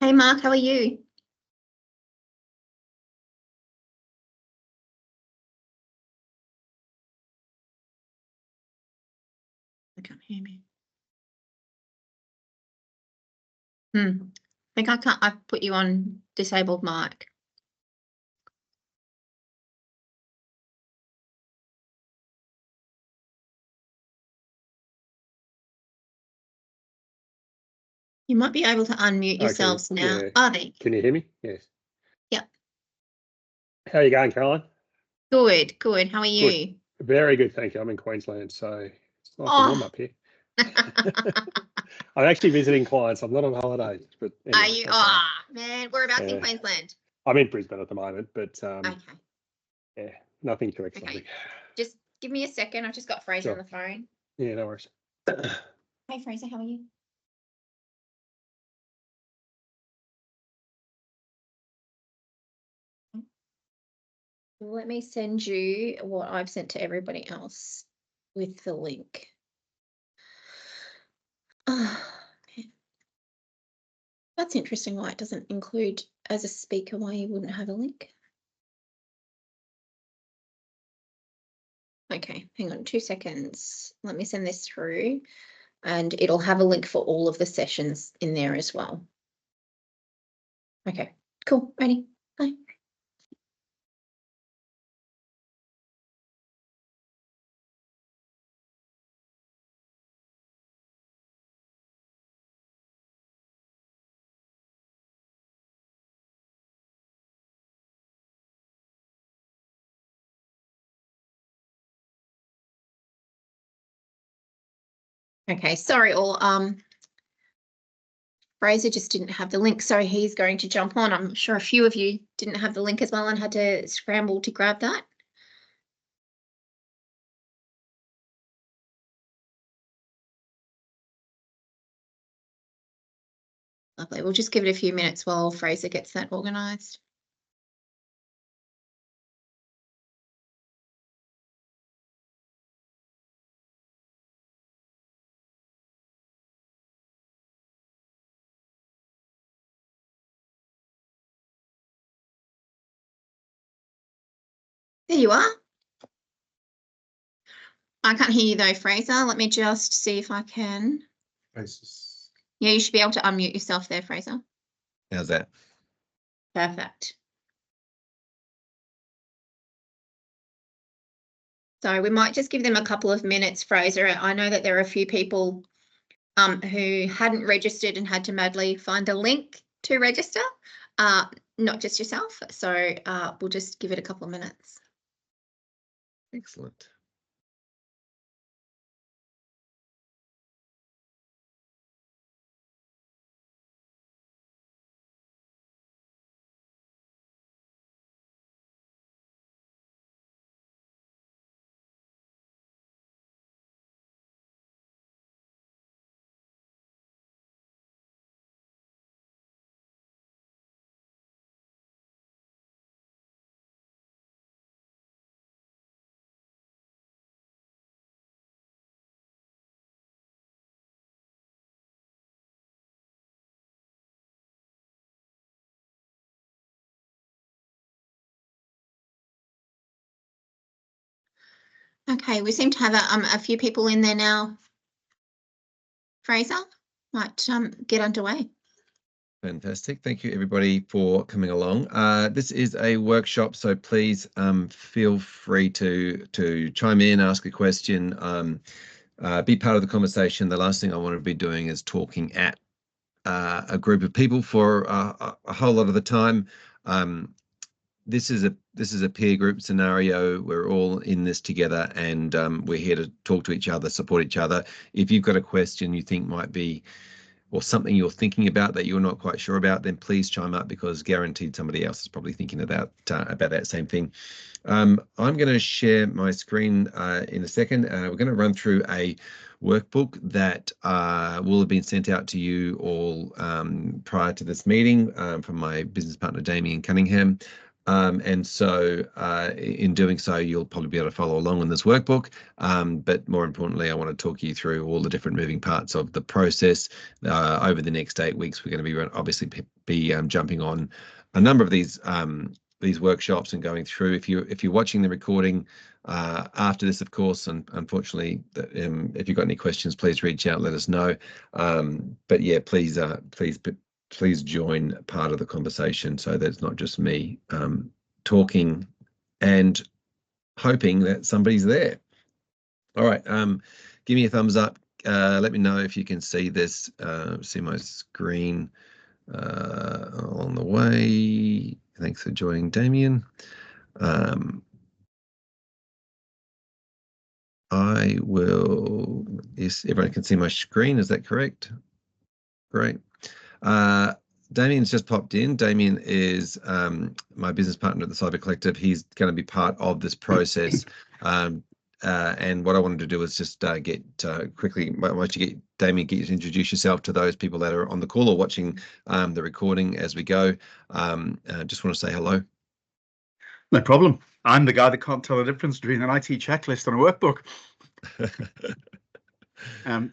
Hey, Mark, how are you? I can't hear me. I think I can't. I've put you on disabled mic. You might be able to unmute yourselves now. Yeah. Are they? Can you hear me? Yes. Yep. How are you going, Caroline? Good, good. How are you? Good. Very good, thank you. I'm in Queensland, so it's nice and warm up here. I'm actually visiting clients. I'm not on holiday. But anyway, are you? Oh, man, whereabouts in Queensland? I'm in Brisbane at the moment, but okay. Yeah, nothing too exciting. Okay. Just give me a second. I've just got Fraser on the phone. Yeah, no worries. Hey, Fraser, how are you? Let me send you what I've sent to everybody else with the link. That's interesting why it doesn't include as a speaker, why you wouldn't have a link. Okay, hang on 2 seconds. Let me send this through and it'll have a link for all of the sessions in there as well. Okay, cool, ready, bye. Okay, sorry all. Fraser just didn't have the link, so he's going to jump on. I'm sure a few of you didn't have the link as well and had to scramble to grab that. Lovely. We'll just give it a few minutes while Fraser gets that organised. There you are. I can't hear you though, Fraser. Let me just see if I can. Yeah, you should be able to unmute yourself there, Fraser. How's that? Perfect. So we might just give them a couple of minutes, Fraser. I know that there are a few people who hadn't registered and had to madly find a link to register, not just yourself. So we'll just give it a couple of minutes. Excellent. Okay, we seem to have a few people in there now. Fraser, might get underway. Fantastic. Thank you, everybody, for coming along. This is a workshop, so please feel free to chime in, ask a question, be part of the conversation. The last thing I want to be doing is talking at a group of people for a whole lot of the time. This is a peer group scenario. We're all in this together, and we're here to talk to each other, support each other. If you've got a question you think might be, or something you're thinking about that you're not quite sure about, then please chime up, because guaranteed somebody else is probably thinking about that same thing. I'm going to share my screen in a second. We're going to run through a workbook that will have been sent out to you all prior to this meeting from my business partner, Damien Cunningham. And so in doing so, you'll probably be able to follow along in this workbook. But more importantly, I want to talk you through all the different moving parts of the process. Over the next 8 weeks, we're going to be obviously jumping on a number of these workshops and going through. If you're watching the recording after this, of course, and unfortunately, if you've got any questions, please reach out, let us know. But yeah, please join part of the conversation so that it's not just me talking and hoping that somebody's there. All right, give me a thumbs up. Let me know if you can see this, see my screen along the way. Thanks for joining, Damien. I will, yes, everyone can see my screen, is that correct? Great. Damien's just popped in. Damien is my business partner at the Cyber Collective. He's going to be part of this process. And what I wanted to do is just get quickly, once you get Damien, get you to introduce yourself to those people that are on the call or watching the recording as we go. Just want to say hello. No problem. I'm the guy that can't tell the difference between an IT checklist and a workbook.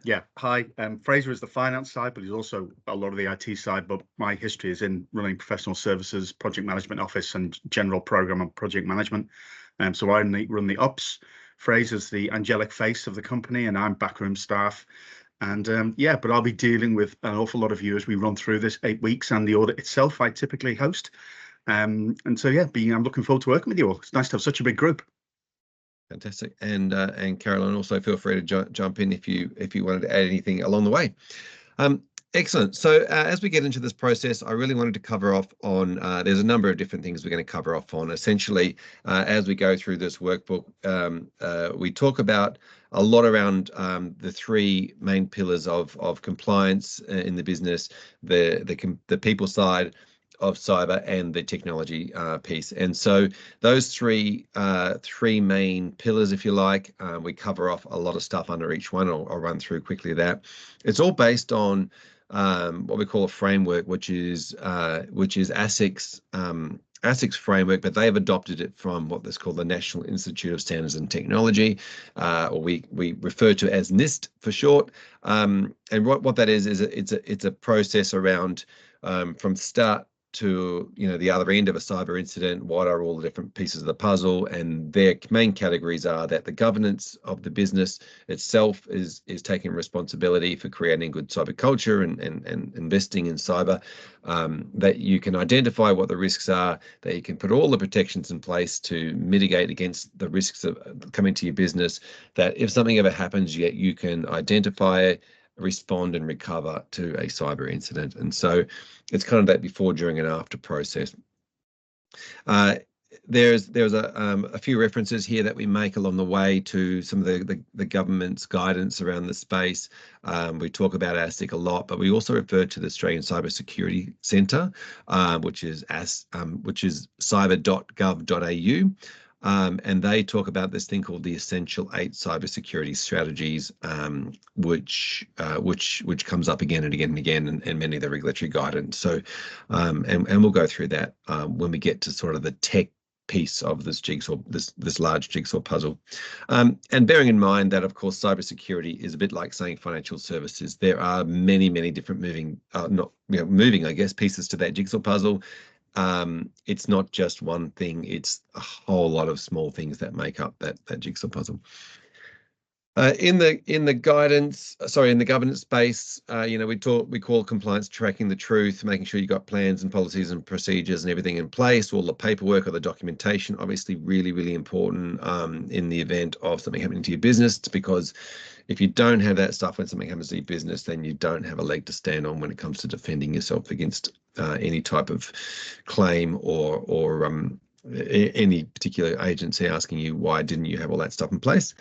Yeah, hi. Fraser is the finance side, but he's also a lot of the IT side. But my history is in running professional services, project management office, and general program and project management. So I run the ops. Fraser's the angelic face of the company, and I'm backroom staff. And yeah, but I'll be dealing with an awful lot of you as we run through this 8 weeks, and the audit itself I typically host. And so yeah, I'm looking forward to working with you all. It's nice to have such a big group. Fantastic. And Caroline, also feel free to jump in if you wanted to add anything along the way. Excellent. So as we get into this process, I really wanted to cover off on, there's a number of different things we're going to cover off on. Essentially, as we go through this workbook, we talk about a lot around the 3 main pillars of compliance in the business, the people side of cyber and the technology piece. And so those three main pillars, if you like, we cover off a lot of stuff under each one. I'll run through quickly that. It's all based on what we call a framework, which is ASIC's framework, but they've adopted it from what is called the National Institute of Standards and Technology, or we refer to as NIST for short. And what that is it's a process around from start to the other end of a cyber incident. What are all the different pieces of the puzzle? And their main categories are that the governance of the business itself is taking responsibility for creating a good cyber culture and investing in cyber, that you can identify what the risks are, that you can put all the protections in place to mitigate against the risks of coming to your business, that if something ever happens, you can identify, respond and recover to a cyber incident. And so it's kind of that before, during and after process. There's a few references here that we make along the way to some of the government's guidance around the space. We talk about ASIC a lot, but we also refer to the Australian Cyber Security Centre, which is cyber.gov.au. And they talk about this thing called the Essential 8 Cybersecurity Strategies, which comes up again and again and again in many of the regulatory guidance. So, and we'll go through that when we get to sort of the tech piece of this jigsaw, this large jigsaw puzzle. And bearing in mind that, of course, cybersecurity is a bit like saying financial services. There are many different moving pieces to that jigsaw puzzle. It's not just one thing, it's a whole lot of small things that make up that jigsaw puzzle. In the governance space, we call compliance tracking the truth, making sure you've got plans and policies and procedures and everything in place. All the paperwork or the documentation, obviously really important in the event of something happening to your business, because if you don't have that stuff when something happens to your business, then you don't have a leg to stand on when it comes to defending yourself against any type of claim or any particular agency asking you why didn't you have all that stuff in place.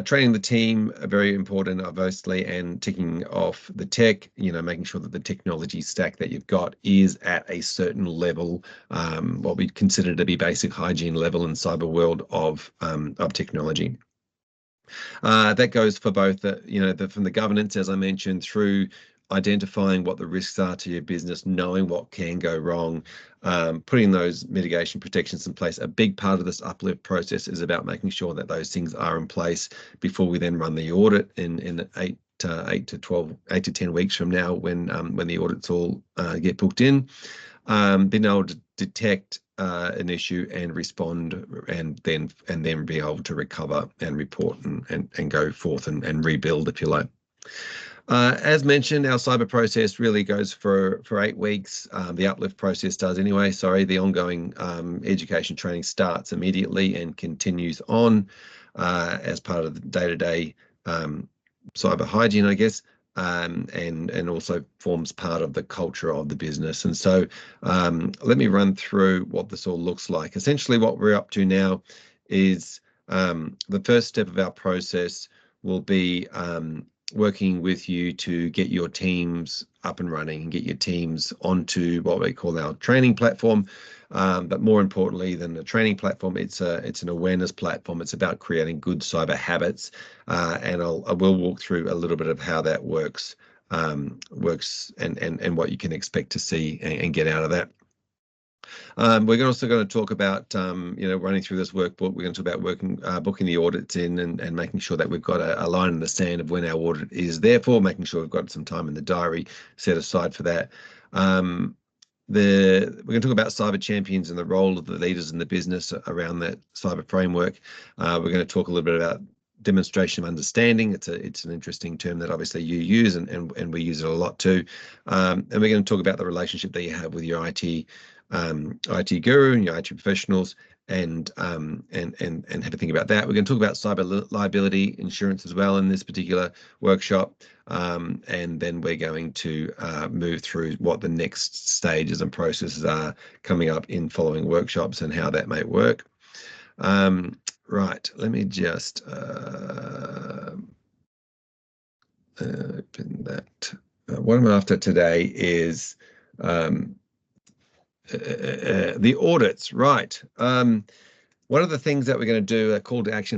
Training the team, very important, obviously, and ticking off the tech, making sure that the technology stack that you've got is at a certain level, what we consider to be basic hygiene level in cyber world of technology. That goes for both from the governance, as I mentioned, through identifying what the risks are to your business, knowing what can go wrong, putting those mitigation protections in place. A big part of this uplift process is about making sure that those things are in place before we then run the audit in 8 to 10 weeks from now, when the audits all get booked in. Being able to detect an issue and respond, and then be able to recover and report and go forth and rebuild, if you like. As mentioned, our cyber process really goes for 8 weeks. The uplift process does anyway. Sorry, the ongoing education training starts immediately and continues on as part of the day-to-day cyber hygiene, I guess. And also forms part of the culture of the business. And so let me run through what this all looks like. Essentially, what we're up to now is the first step of our process will be working with you to get your teams up and running and get your teams onto what we call our training platform. But more importantly than the training platform, it's an awareness platform. It's about creating good cyber habits, and I will walk through a little bit of how that works and what you can expect to see and get out of that. We're also going to talk about running through this workbook. We're going to talk about booking the audits in and making sure that we've got a line in the sand of when our audit is there for, making sure we've got some time in the diary set aside for that. We're going to talk about cyber champions and the role of the leaders in the business around that cyber framework. We're going to talk a little bit about demonstration of understanding. It's an interesting term that obviously you use and we use it a lot too. And we're going to talk about the relationship that you have with your IT guru and your IT professionals, and have a think about that. We're going to talk about cyber liability insurance as well in this particular workshop, and then we're going to move through what the next stages and processes are coming up in following workshops and how that may work. Right, let me just open that. What I'm after today is the audits, right? One of the things that we're going to do,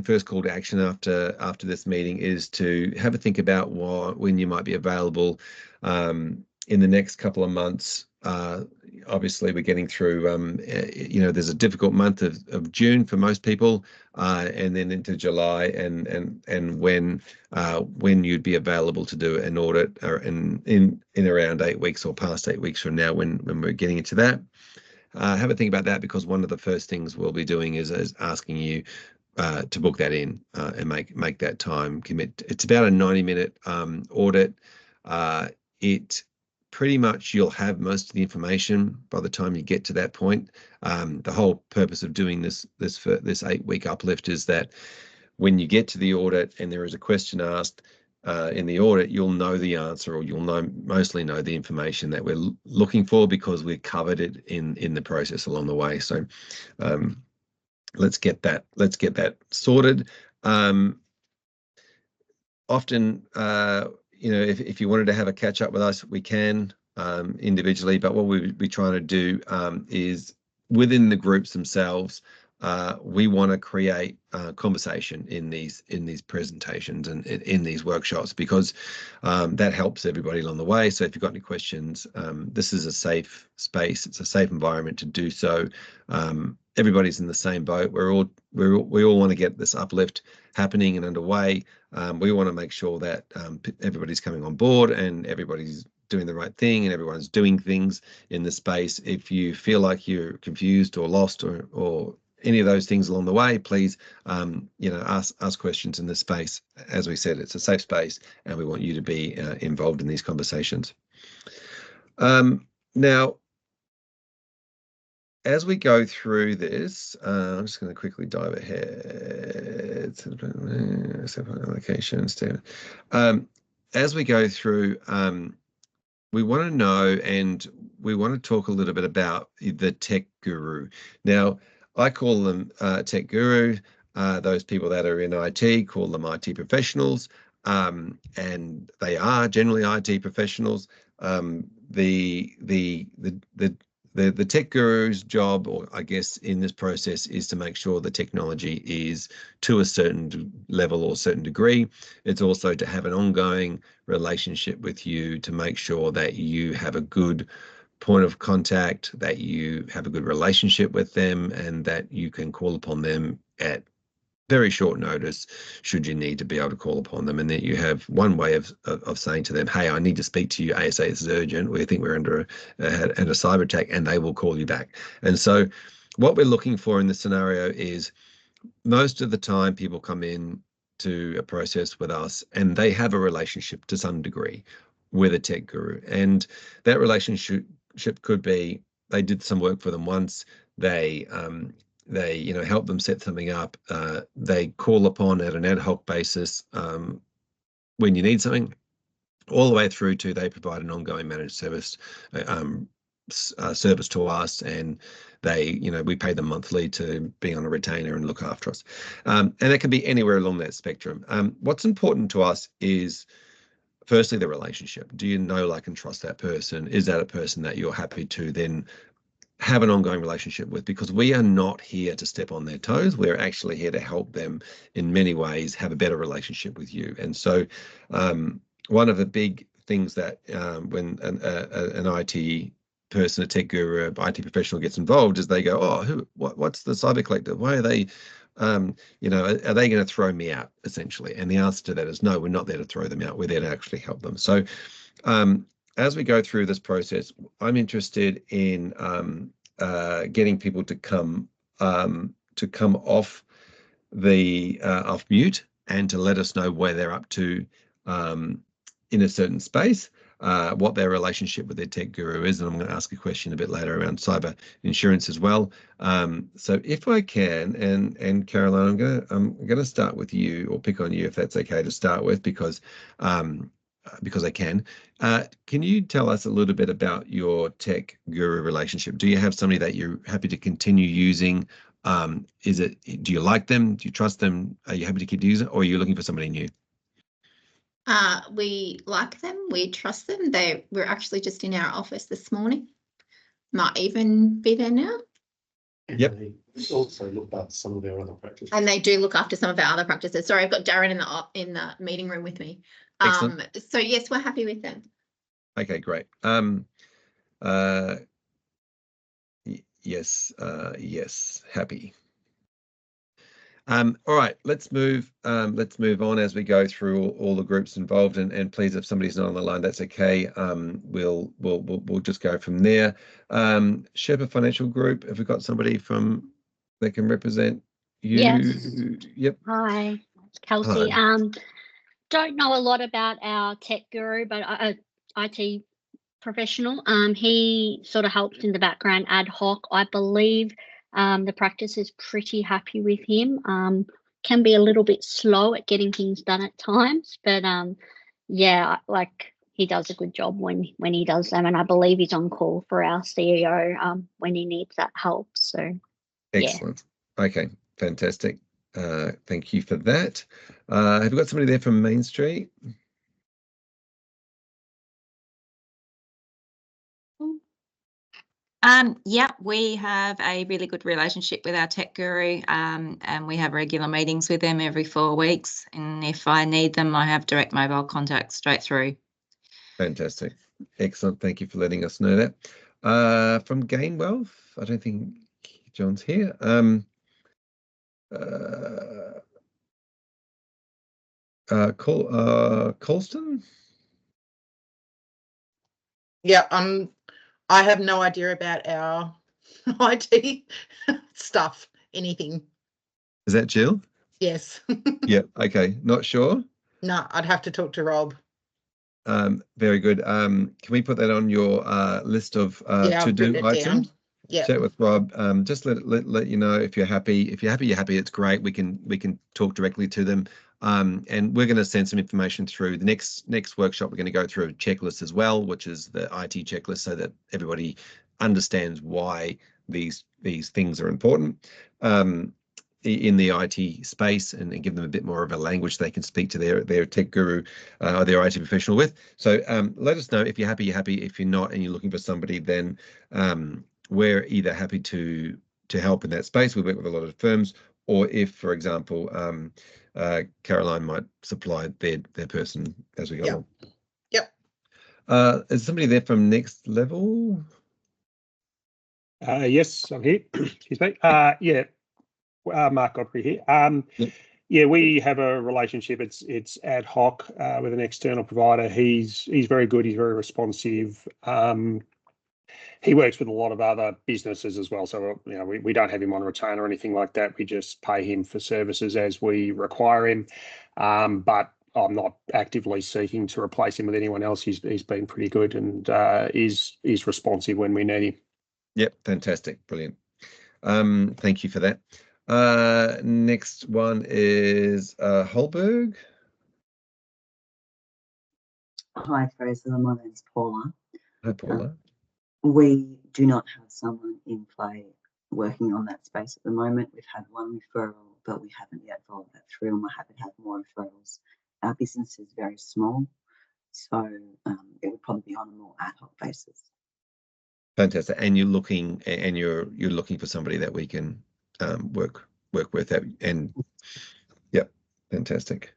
first call to action after this meeting, is to have a think about when you might be available in the next couple of months. Obviously, we're getting through, there's a difficult month of June for most people, and then into July, and when you'd be available to do an audit in around 8 weeks or past 8 weeks from now, when we're getting into that. Have a think about that, because one of the first things we'll be doing is asking you to book that in and make that time commit. It's about a 90-minute audit. It pretty much, you'll have most of the information by the time you get to that point. The whole purpose of doing this 8-week uplift is that when you get to the audit and there is a question asked in the audit, you'll know the answer, or you'll mostly know the information that we're looking for, because we covered it in the process along the way. So let's get that sorted. Often, if you wanted to have a catch up with us, we can individually, but what we're trying to do is within the groups themselves. We want to create conversation in these presentations and in these workshops, because that helps everybody along the way. So if you've got any questions, this is a safe space. It's a safe environment to do so. Everybody's in the same boat. We all want to get this uplift happening and underway. We want to make sure that everybody's coming on board and everybody's doing the right thing and everyone's doing things in the space. If you feel like you're confused or lost or any of those things along the way, please ask questions in this space. As we said, it's a safe space and we want you to be involved in these conversations. Now, as we go through this, I'm just going to quickly dive ahead. Allocations. As we go through, we want to know, and we want to talk a little bit about the tech guru. Now, I call them tech guru. Those people that are in IT, call them IT professionals, and they are generally IT professionals. The the tech guru's job, or I guess in this process, is to make sure the technology is to a certain level or certain degree. It's also to have an ongoing relationship with you to make sure that you have a good point of contact, that you have a good relationship with them, and that you can call upon them at very short notice should you need to be able to call upon them, and that you have one way of saying to them, hey, I need to speak to you ASAP, it's urgent, we think we're under a cyber attack, and they will call you back. And so what we're looking for in this scenario is, most of the time people come in to a process with us and they have a relationship to some degree with a tech guru, and that relationship could be they did some work for them once, they help them set something up, they call upon at an ad hoc basis when you need something, all the way through to they provide an ongoing managed service service to us, and they, we pay them monthly to be on a retainer and look after us, and it can be anywhere along that spectrum. What's important to us is, firstly, the relationship. Do you know, like, and trust that person? Is that a person that you're happy to then have an ongoing relationship with? Because we are not here to step on their toes. We're actually here to help them in many ways have a better relationship with you. And so one of the big things that when an IT person, a tech guru, an IT professional gets involved, is they go, oh, what's the Cyber Collective? Why are they, are they going to throw me out, essentially? And the answer to that is no, we're not there to throw them out. We're there to actually help them. So as we go through this process, I'm interested in getting people to come off off mute and to let us know where they're up to in a certain space, what their relationship with their tech guru is. And I'm going to ask a question a bit later around cyber insurance as well. So if I can, and Caroline, I'm going to start with you, or pick on you if that's okay to start with, because I can. Can you tell us a little bit about your tech guru relationship? Do you have somebody that you're happy to continue using? Do you like them? Do you trust them? Are you happy to keep using, or are you looking for somebody new? We like them. We trust them. They were actually just in our office this morning. Might even be there now. Yep. They also look after some of their other practices. And they do look after some of our other practices. Sorry, I've got Darren in the meeting room with me. Excellent. So yes, we're happy with them. Okay, great. Yes, happy. All right, let's move on as we go through all the groups involved, and please, if somebody's not on the line, that's okay. We'll just go from there. Sherpa Financial Group, have we got somebody that can represent you? Yes. Yep. Hi, it's Kelsey. Hi. Don't know a lot about our tech guru, but IT professional. He sort of helps in the background ad hoc. I believe the practice is pretty happy with him. Can be a little bit slow at getting things done at times, but yeah, like, he does a good job when he does them, and I believe he's on call for our CEO when he needs that help. So Excellent. Yeah. Okay, fantastic. Thank you for that. Have you got somebody there from Main Street? Yeah, we have a really good relationship with our tech guru, and we have regular meetings with them every 4 weeks. And if I need them, I have direct mobile contact straight through. Fantastic. Excellent. Thank you for letting us know that. From Gain Wealth, I don't think John's here. Colston? Yeah, I have no idea about our IT stuff, anything. Is that Jill? Yes. Yeah, okay. Not sure? No, I'd have to talk to Rob. Very good. Can we put that on your list of to-do items? Yeah. Chat with Rob. Just let you know if you're happy. If you're happy, you're happy. It's great. We can talk directly to them. And we're going to send some information through the next workshop. We're going to go through a checklist as well, which is the IT checklist, so that everybody understands why these things are important in the IT space, and give them a bit more of a language they can speak to their tech guru or their IT professional with. So let us know if you're happy. If you're not, and you're looking for somebody, then we're either happy to help in that space. We work with a lot of firms, or if, for example, Caroline might supply their person as we go along. Yep. Is somebody there from Next Level? Yes, I'm here. Excuse me. Yeah, Mark Godfrey here. Yep. Yeah, we have a relationship. It's ad hoc with an external provider. He's very good. He's very responsive. He works with a lot of other businesses as well. So, you know, we don't have him on retainer or anything like that. We just pay him for services as we require him. But I'm not actively seeking to replace him with anyone else. He's been pretty good and is responsive when we need him. Yep, fantastic, brilliant. Thank you for that. Next one is Holberg. Hi, Fraser. My name's Paula. Hi, Paula. We do not have someone in play working on that space at the moment. We've had one referral, but we haven't yet followed that through, and we're happy to have more referrals. Our business is very small, so it would probably be on a more ad hoc basis. Fantastic. And you're looking for somebody that we can work with, and yep, fantastic.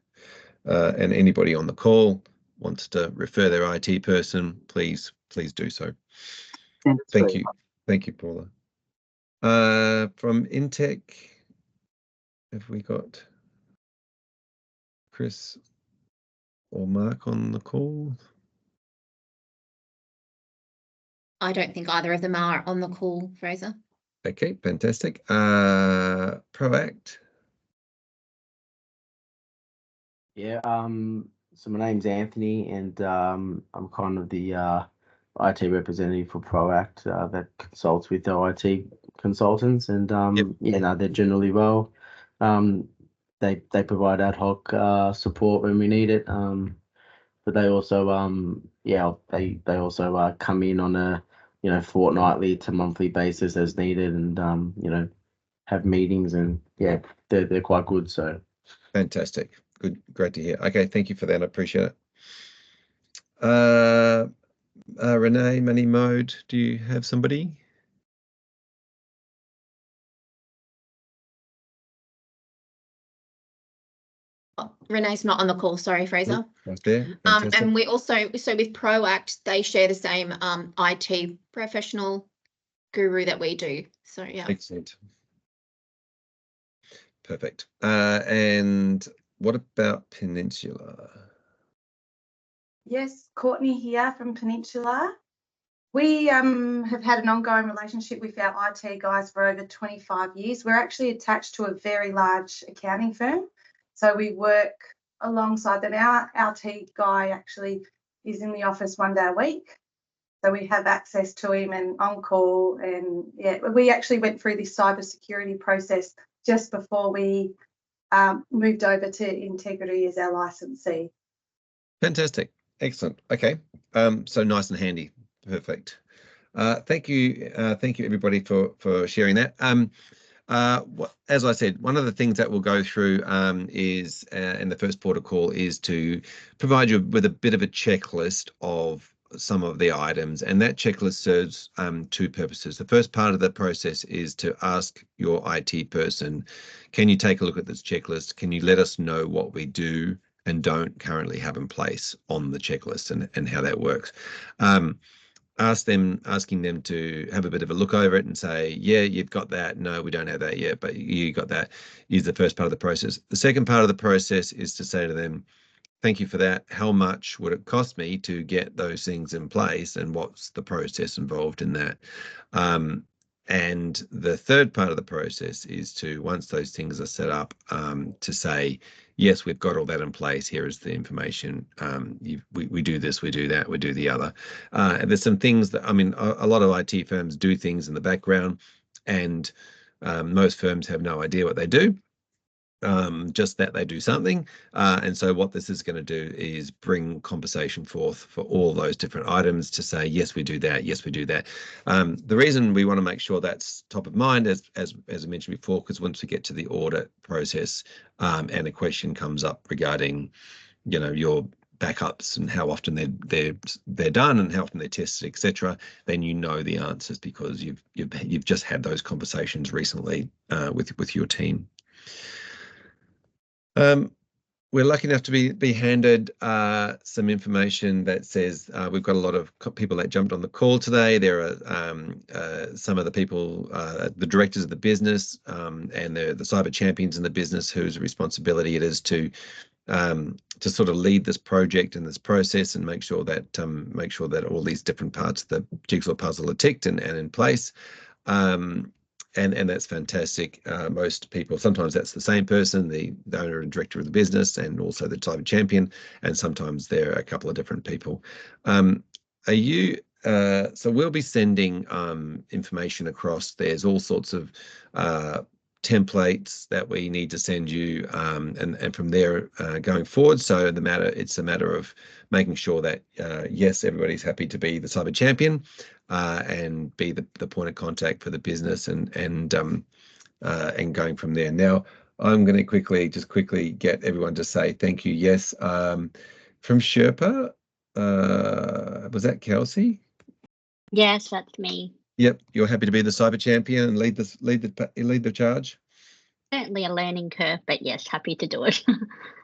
And anybody on the call wants to refer their IT person, please do so. Thank you, Paula. From Intech, have we got Chris or Mark on the call? I don't think either of them are on the call, Fraser. Okay, fantastic. Proact. Yeah, so my name's Anthony, and I'm kind of the IT representative for Proact that consults with our IT consultants, and yeah, no, they're generally well. They provide ad hoc support when we need it, but they also they also come in on a fortnightly to monthly basis as needed, and have meetings, and yeah, they're quite good. So Fantastic. Good, great to hear. Okay, thank you for that. I appreciate it. Renee, Money Mode, do you have somebody? Renee's not on the call, sorry, Fraser. Right there. And we also, so with Proact, they share the same IT professional guru that we do. So yeah. Excellent. Perfect. And what about Peninsula? Yes, Courtney here from Peninsula. We have had an ongoing relationship with our IT guys for over 25 years. We're actually attached to a very large accounting firm, so we work alongside them. Our IT guy actually is in the office 1 day a week, so we have access to him and on call. And yeah, we actually went through this cybersecurity process just before we moved over to Integrity as our licensee. Fantastic. Excellent. Okay. So nice and handy. Perfect. Thank you everybody for sharing that. As I said, one of the things that we'll go through is in the first port of call is to provide you with a bit of a checklist of some of the items, and that checklist serves two purposes. The first part of the process is to ask your IT person, can you take a look at this checklist? Can you let us know what we do and don't currently have in place on the checklist, and how that works? Asking them to have a bit of a look over it and say, yeah, you've got that. No, we don't have that yet, but you got that, is the first part of the process. The second part of the process is to say to them, thank you for that. How much would it cost me to get those things in place, and what's the process involved in that? And the third part of the process is to, once those things are set up, to say, yes, we've got all that in place. Here is the information. We do this, we do that, we do the other. And there's some things that, I mean, a lot of IT firms do things in the background, and most firms have no idea what they do. Just that they do something, and so what this is going to do is bring conversation forth for all those different items to say, yes, we do that, yes, we do that. The reason we want to make sure that's top of mind, as I mentioned before, because once we get to the audit process and a question comes up regarding, your backups and how often they're done and how often they're tested, etc., then you know the answers because you've just had those conversations recently with your team. We're lucky enough to be handed some information that says we've got a lot of people that jumped on the call today. There are some of the people, the directors of the business, and the cyber champions in the business whose responsibility it is to sort of lead this project and this process and make sure that all these different parts of the jigsaw puzzle are ticked and in place. And that's fantastic. Most people, sometimes that's the same person, the owner and director of the business, and also the cyber champion, and sometimes there are a couple of different people. So we'll be sending information across. There's all sorts of templates that we need to send you, and from there going forward. So it's a matter of making sure that yes, everybody's happy to be the cyber champion and be the point of contact for the business, and going from there. Now, I'm going to quickly get everyone to say thank you. Yes, from Sherpa, was that Kelsey? Yes, that's me. Yep, you're happy to be the cyber champion and lead the charge. Certainly a learning curve, but yes, happy to do it.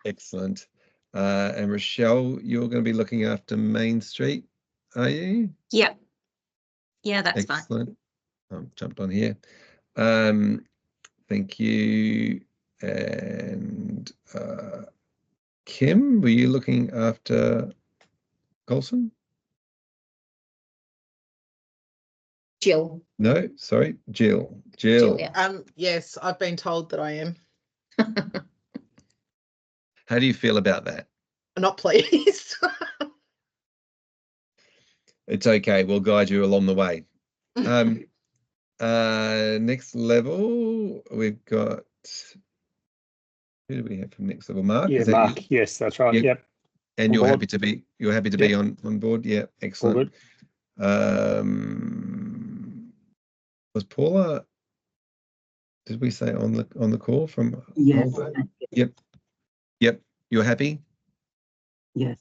Excellent. And Rochelle, you're going to be looking after Main Street, are you? Yep. Yeah, that's excellent. Fine. I've jumped on here. Thank you. And Kim, were you looking after Colson? Jill. No, sorry, Jill. Yeah. Yes, I've been told that I am. How do you feel about that? Not pleased. It's okay. We'll guide you along the way. Next level, we've got, who do we have from next level? Mark? Yeah, Mark. You? Yes, that's right. Yep. And you're happy to be on board? Yeah, excellent. Was Paula, did we say on the call from? Yes. Yep. You're happy? Yes.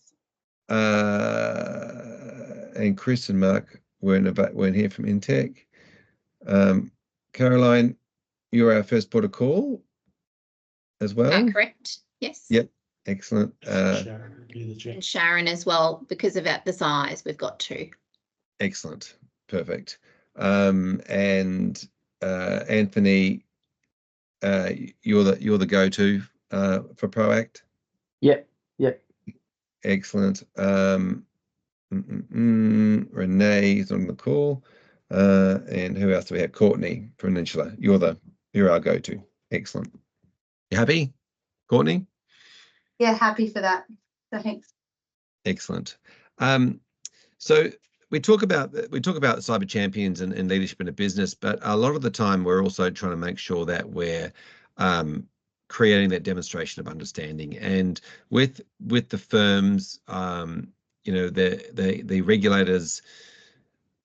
And Chris and Mark weren't here from Intech. Caroline, you're our first port of call as well. Correct. Yes. Yep. Excellent. And Sharon as well, because of the size, we've got 2. Excellent. Perfect. And Anthony, you're the go-to for Proact. Yep. Excellent. Renee is on the call. And who else do we have? Courtney from Peninsula. You're our go-to. Excellent. You happy, Courtney? Yeah, happy for that. Thanks. Excellent. So we talk about cyber champions and leadership in a business, but a lot of the time we're also trying to make sure that we're creating that demonstration of understanding. And with the firms, the regulators,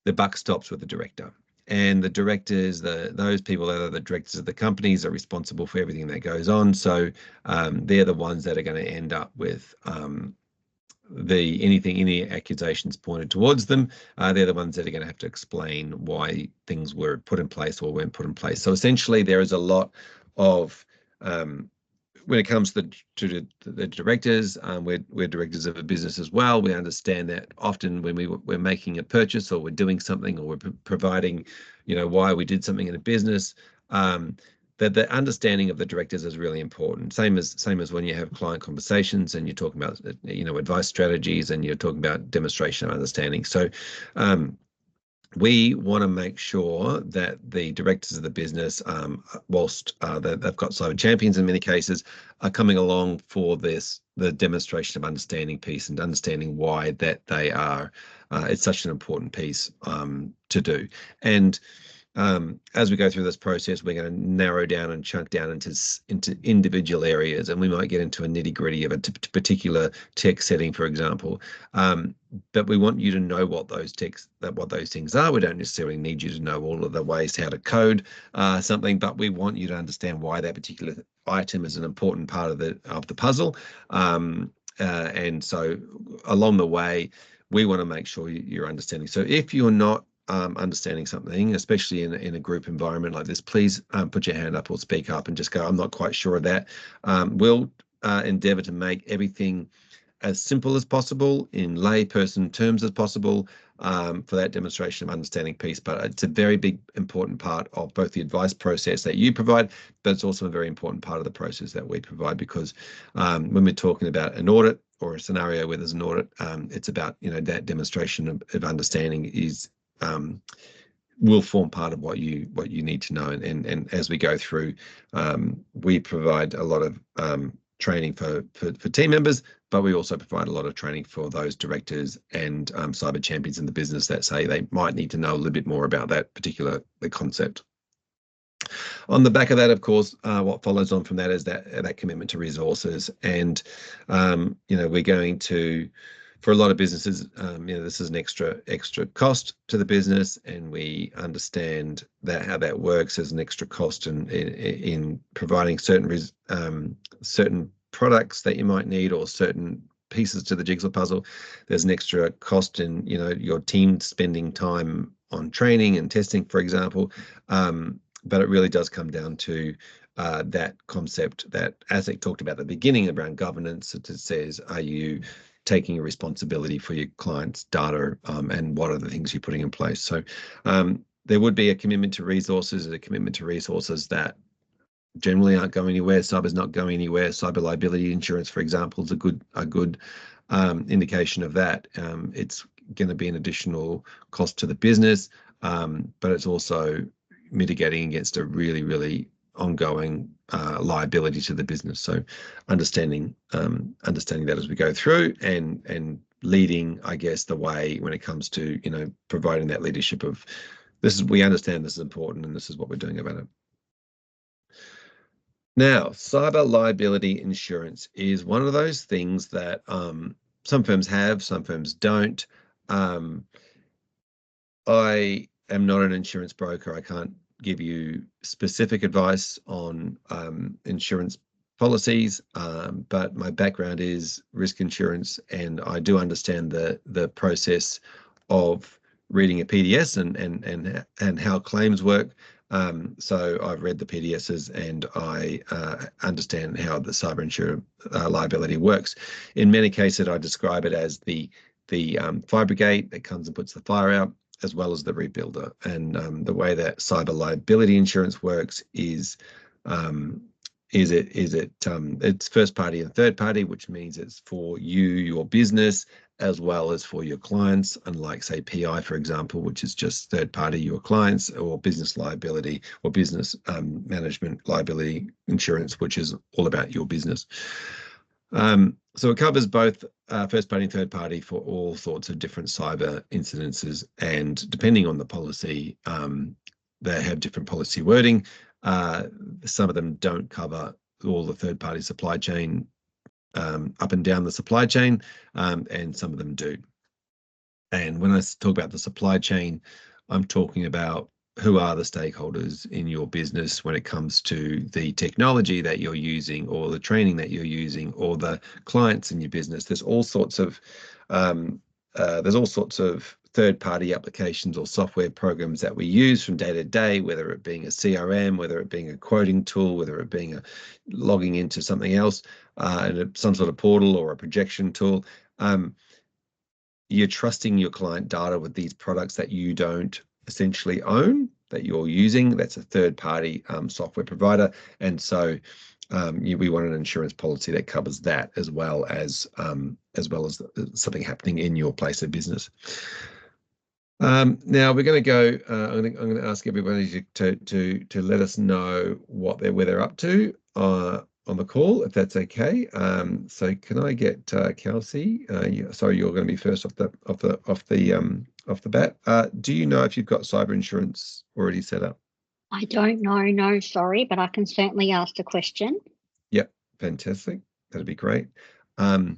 the buck stops with the director. And the directors, those people that are the directors of the companies are responsible for everything that goes on. So they're the ones that are going to end up with any accusations pointed towards them. They're the ones that are going to have to explain why things were put in place or weren't put in place. So essentially, there is a lot of when it comes to the directors, we're directors of a business as well. We understand that often when we're making a purchase or we're doing something or we're providing, why we did something in a business, that the understanding of the directors is really important. Same as when you have client conversations and you're talking about, advice strategies and you're talking about demonstration of understanding. So we want to make sure that the directors of the business, whilst they've got cyber champions in many cases, are coming along for the demonstration of understanding piece and understanding why that they are. It's such an important piece to do. And as we go through this process, we're going to narrow down and chunk down into individual areas, and we might get into a nitty-gritty of a particular tech setting, for example. But we want you to know what those things are. We don't necessarily need you to know all of the ways how to code something, but we want you to understand why that particular item is an important part of the puzzle. And so along the way, we want to make sure you're understanding. So if you're not understanding something, especially in a group environment like this, please put your hand up or speak up and just go, I'm not quite sure of that. We'll endeavour to make everything as simple as possible in layperson terms as possible for that demonstration of understanding piece. But it's a very big, important part of both the advice process that you provide, but it's also a very important part of the process that we provide, because when we're talking about an audit or a scenario where there's an audit, it's about, that demonstration of understanding is will form part of what you need to know. And as we go through, we provide a lot of training for team members, but we also provide a lot of training for those directors and cyber champions in the business that say they might need to know a little bit more about that particular concept. On the back of that, of course, what follows on from that is that commitment to resources. And we're going to, for a lot of businesses, this is an extra cost to the business, and we understand that how that works as an extra cost in providing certain products that you might need, or certain pieces to the jigsaw puzzle. There's an extra cost in your team spending time on training and testing, for example. But it really does come down to that concept that ASIC talked about at the beginning around governance. It says, are you taking a responsibility for your client's data, and what are the things you're putting in place? So there would be a commitment to resources, that generally aren't going anywhere. Cyber's not going anywhere. Cyber liability insurance, for example, is a good indication of that. It's going to be an additional cost to the business, but it's also mitigating against a really, really ongoing liability to the business. So understanding that as we go through, and leading, I guess, the way when it comes to providing that leadership of we understand this is important and this is what we're doing about it. Now, cyber liability insurance is one of those things that some firms have, some firms don't. I am not an insurance broker. I can't give you specific advice on insurance policies, but my background is risk insurance, and I do understand the process of reading a PDS and how claims work. So I've read the PDSs, and I understand how the cyber insurance liability works. In many cases, I describe it as the fire brigade that comes and puts the fire out, as well as the rebuilder. And the way that cyber liability insurance works is it's first party and third party, which means it's for you, your business, as well as for your clients, unlike, say, PI, for example, which is just third party, your clients, or business liability or business management liability insurance, which is all about your business. So it covers both first party and third party for all sorts of different cyber incidences, and depending on the policy, they have different policy wording. Some of them don't cover all the third party supply chain up and down the supply chain, and some of them do. And when I talk about the supply chain, I'm talking about who are the stakeholders in your business when it comes to the technology that you're using, or the training that you're using, or the clients in your business. There's all sorts of third-party applications or software programs that we use from day to day, whether it being a CRM, whether it being a quoting tool, whether it being logging into something else, and some sort of portal or a projection tool. You're trusting your client data with these products that you don't essentially own, that you're using. That's a third-party software provider, and so we want an insurance policy that covers that, as well as something happening in your place of business. Now we're going to go. I'm going to ask everybody to let us know where they're up to on the call, if that's okay. So can I get Kelsey? Sorry, you're going to be first off the bat. Do you know if you've got cyber insurance already set up? I don't know, no, sorry, but I can certainly ask a question. Yep, fantastic. That'd be great. Part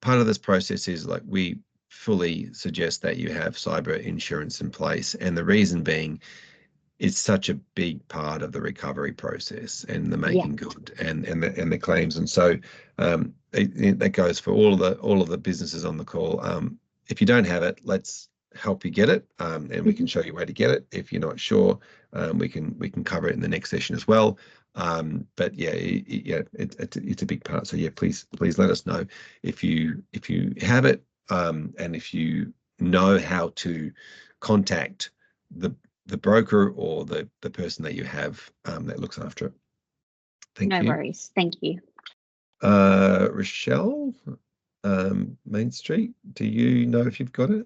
of this process is, like, we fully suggest that you have cyber insurance in place, and the reason being is such a big part of the recovery process and the making good and the claims. And so that goes for all of the businesses on the call. If you don't have it, let's help you get it, and we can show you where to get it. If you're not sure, we can cover it in the next session as well. But yeah, it's a big part. So yeah, please let us know if you have it, and if you know how to contact the broker or the person that you have that looks after it. Thank you. No worries. Thank you. Rochelle, Main Street, do you know if you've got it?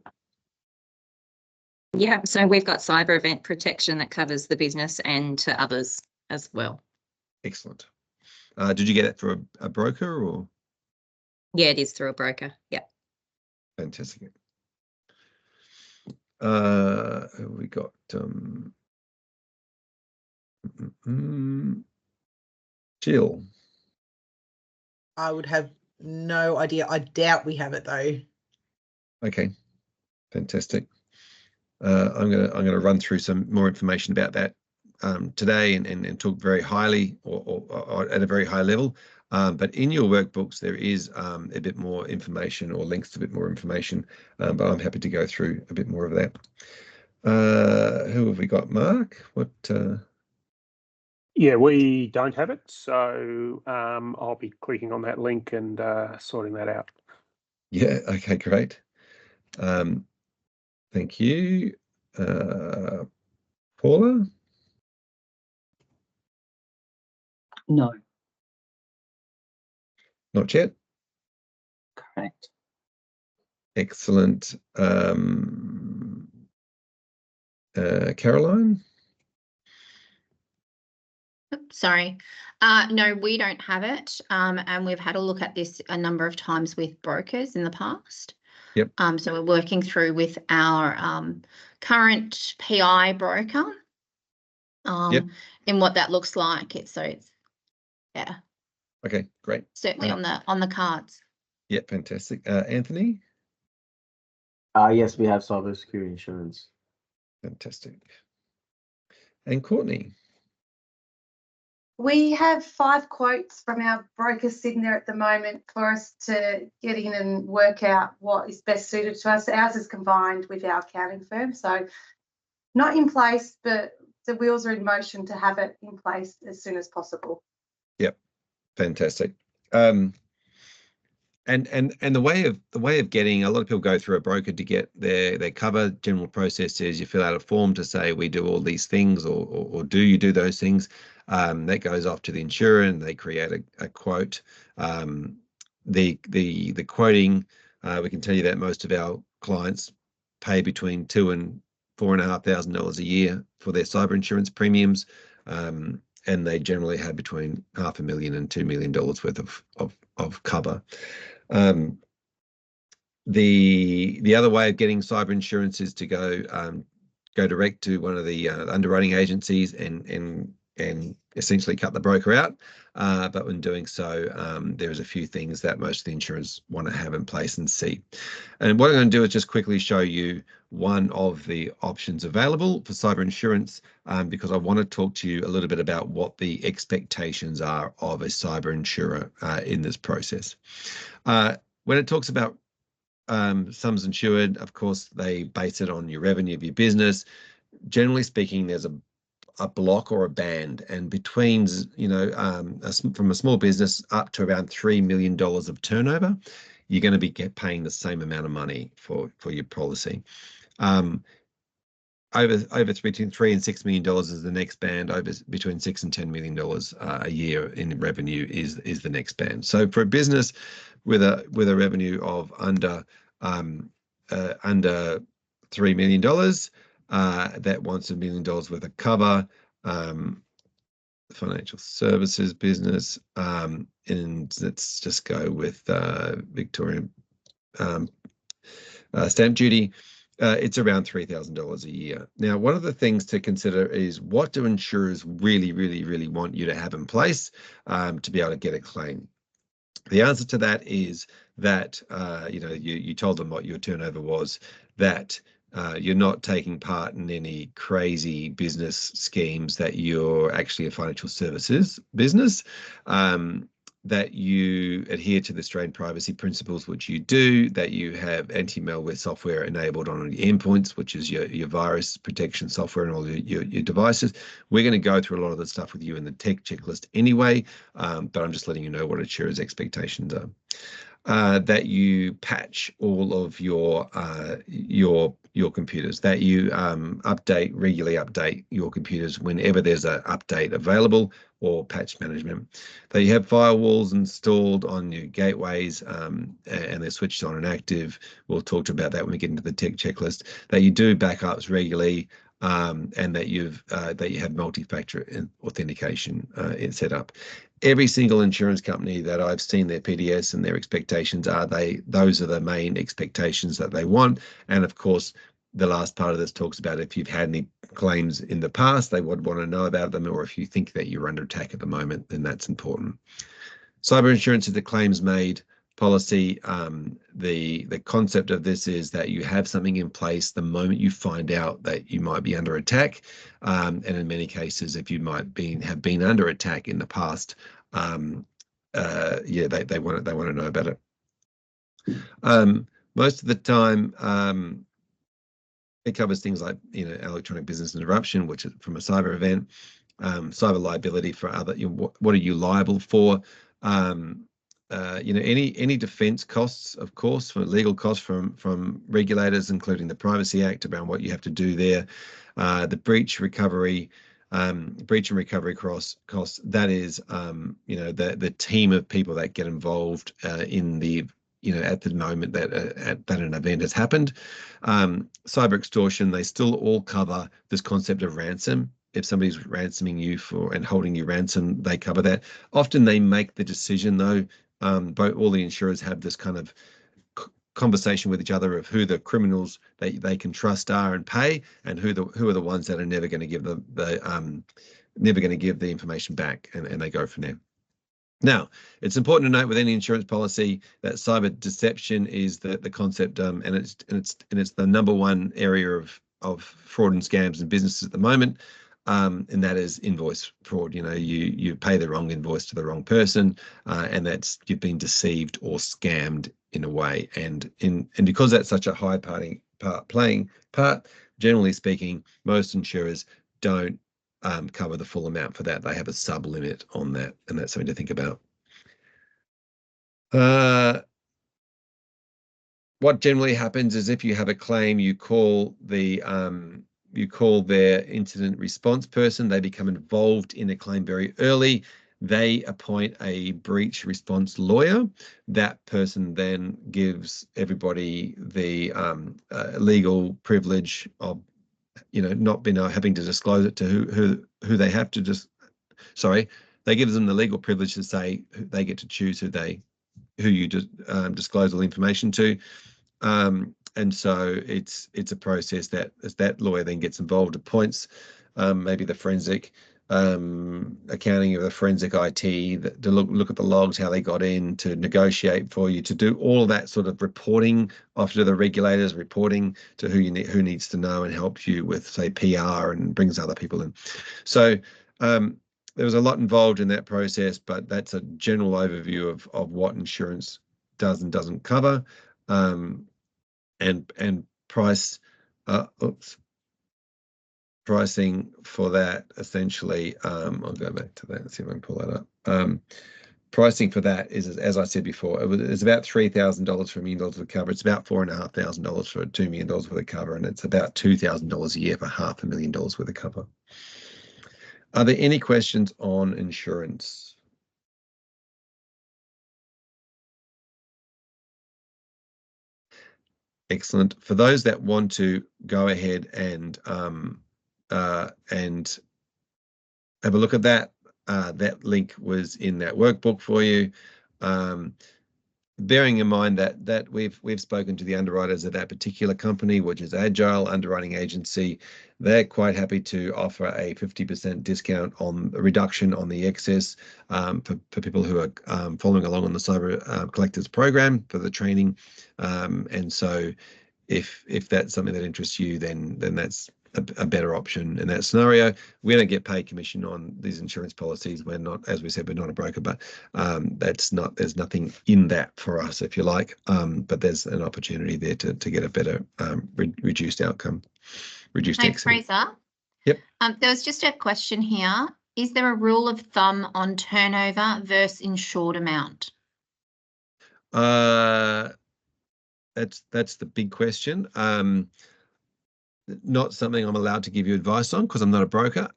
Yeah, so we've got cyber event protection that covers the business and to others as well. Excellent. Did you get it through a broker or? Yeah, it is through a broker. Yeah. Fantastic. We got Jill. I would have no idea. I doubt we have it though. Okay, fantastic. I'm gonna run through some more information about that today and talk very highly or at a very high level. But in your workbooks, there is a bit more information or links to a bit more information, but I'm happy to go through a bit more of that. Who have we got? Mark? What? Yeah, we don't have it, so I'll be clicking on that link and sorting that out. Yeah, okay, great. Thank you. Paula? No, Not yet. correct. Excellent. Caroline? Sorry. No, we don't have it. And we've had a look at this a number of times with brokers in the past. Yep. So we're working through with our current PI broker. Yep. And what that looks like. It's yeah. Okay, great. Certainly on the cards. Yeah, fantastic. Anthony? Yes, we have cybersecurity insurance. Fantastic. And Courtney? We have 5 quotes from our brokers sitting there at the moment for us to get in and work out what is best suited to us. Ours is combined with our accounting firm, so not in place, but the wheels are in motion to have it in place as soon as possible. Yep, fantastic. And the way of getting, a lot of people go through a broker to get their cover. General process is you fill out a form to say we do all these things, or do you do those things? That goes off to the insurer and they create a quote. The quoting, we can tell you that most of our clients pay between $2,000 and $4,500 a year for their cyber insurance premiums, and they generally have between $500,000 and $2 million worth of cover. The other way of getting cyber insurance is to go direct to one of the underwriting agencies and essentially cut the broker out. But when doing so, there's a few things that most of the insurers want to have in place and see. And what I'm going to do is just quickly show you one of the options available for cyber insurance, because I want to talk to you a little bit about what the expectations are of a cyber insurer in this process. When it talks about sums insured, of course, they base it on your revenue of your business. Generally speaking, there's a block or a band, and between, from a small business up to around $3 million of turnover, you're going to be paying the same amount of money for your policy. Over between $3 and $6 million is the next band. Over between $6 and $10 million a year in revenue is the next band. So for a business with a revenue of under $3 million, that wants $1 million worth of cover, financial services business, and let's just go with Victorian stamp duty. It's around $3,000 a year. Now, one of the things to consider is, what do insurers really, really, really want you to have in place to be able to get a claim? The answer to that is that you told them what your turnover was, that You're not taking part in any crazy business schemes, that you're actually a financial services business, that you adhere to the Australian privacy principles, which you do, that you have anti-malware software enabled on your endpoints, which is your virus protection software and all your devices. We're going to go through a lot of the stuff with you in the tech checklist anyway, but I'm just letting you know what insurers' expectations are. That you patch all of your computers, that you regularly update your computers whenever there's an update available, or patch management. That you have firewalls installed on your gateways, and they're switched on and active. We'll talk about that when we get into the tech checklist. That you do backups regularly, and that you have multi-factor authentication set up. Every single insurance company that I've seen their PDS and their expectations those are the main expectations that they want. And of course, the last part of this talks about if you've had any claims in the past, they would want to know about them, or if you think that you're under attack at the moment, then that's important. Cyber insurance is the claims made policy. The concept of this is that you have something in place the moment you find out that you might be under attack, and in many cases, if you have been under attack in the past, yeah, they want to know about it. Most of the time, it covers things like electronic business interruption, which is from a cyber event, cyber liability for other. What are you liable for? Any defense costs, of course, for legal costs from regulators, including the Privacy Act, around what you have to do there. The breach and recovery costs. That is, the team of people that get involved in the at the moment that an event has happened. Cyber extortion, they still all cover this concept of ransom. If somebody's ransoming you and holding you ransom, they cover that. Often they make the decision, though. All the insurers have this kind of conversation with each other of who the criminals they can trust are and pay, and who are the ones that are never going to give the information back, and they go from there. Now, it's important to note with any insurance policy that cyber deception is the concept, and it's the number one area of fraud and scams in businesses at the moment, and that is invoice fraud. You pay the wrong invoice to the wrong person, and that's you've been deceived or scammed in a way, and because that's such a high playing part, generally speaking, most insurers don't cover the full amount for that. They have a sub limit on that, and that's something to think about. What generally happens is if you have a claim, you call their incident response person. They become involved in a claim very early. They appoint a breach response lawyer. That person then gives everybody the legal privilege of not having to disclose it to who they have to they give them the legal privilege to say they get to choose who you disclose all the information to, and so it's a process that as that lawyer then gets involved, appoints maybe the forensic accounting of the forensic IT to look at the logs, how they got in, to negotiate for you, to do all of that sort of reporting off to the regulators, reporting to who needs to know, and helps you with, say, PR, and brings other people in. So there was a lot involved in that process, but that's a general overview of what insurance does and doesn't cover, and price. Pricing for that, essentially, I'll go back to that and see if I can pull that up. Pricing for that is, as I said before, it's about $3,000 for $1 million worth of cover. It's about $4,500 for $2 million worth of cover, and it's about $2,000 a year for $500,000 worth of cover. Are there any questions on insurance? Excellent. For those that want to go ahead and have a look at that, that link was in that workbook for you. Bearing in mind that we've spoken to the underwriters of that particular company, which is Agile Underwriting Agency. They're quite happy to offer a 50% discount on a reduction on the excess for people who are following along on the Cyber Collectors program for the training. And so if that's something that interests you, then that's a better option in that scenario. We don't get paid commission on these insurance policies. We're not, as we said, we're not a broker, but there's nothing in that for us, if you like. But there's an opportunity there to get a better reduced outcome, reduced accident. Fraser. Yep. There was just a question here. Is there a rule of thumb on turnover versus insured amount? That's the big question. Not something I'm allowed to give you advice on because I'm not a broker.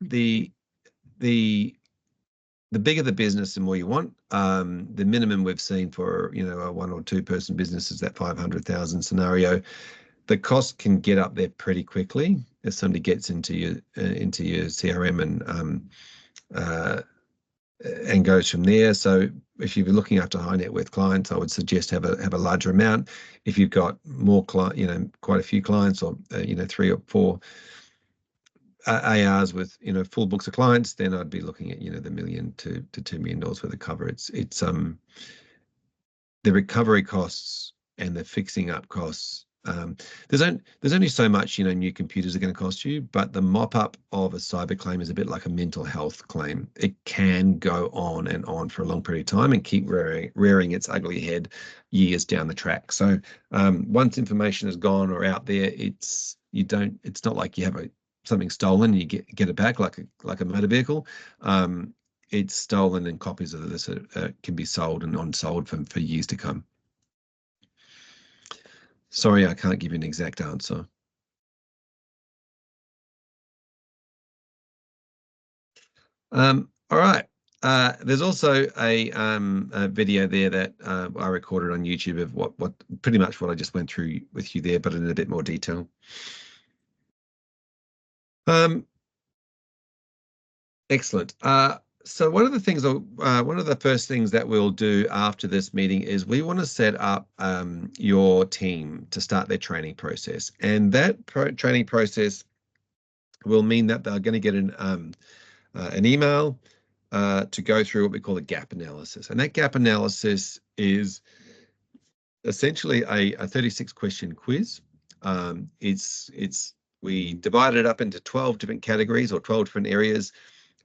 The bigger the business, the more you want. The minimum we've seen for a 1 or 2 person business is that 500,000 scenario. The cost can get up there pretty quickly as somebody gets into your CRM and goes from there. So if you're looking after high net worth clients, I would suggest have a larger amount. If you've got more quite a few clients, or 3 or 4 ARs with full books of clients, then I'd be looking at the $1 million to $2 million worth of cover. It's the recovery costs and the fixing up costs. There's only so much new computers are going to cost you, but the mop up of a cyber claim is a bit like a mental health claim. It can go on and on for a long period of time and keep rearing its ugly head years down the track. So once information is gone or out there, it's not like you have something stolen and you get it back like a motor vehicle. It's stolen, and copies of this can be sold and unsold for years to come. Sorry, I can't give you an exact answer. All right. There's also a video there that I recorded on YouTube of what pretty much what I just went through with you there, but in a bit more detail. Excellent. So one of the first things that we'll do after this meeting is we want to set up your team to start their training process, and that training process will mean that they're going to get an email to go through what we call a gap analysis, and that gap analysis is essentially a 36-question quiz. We divided it up into 12 different categories or 12 different areas.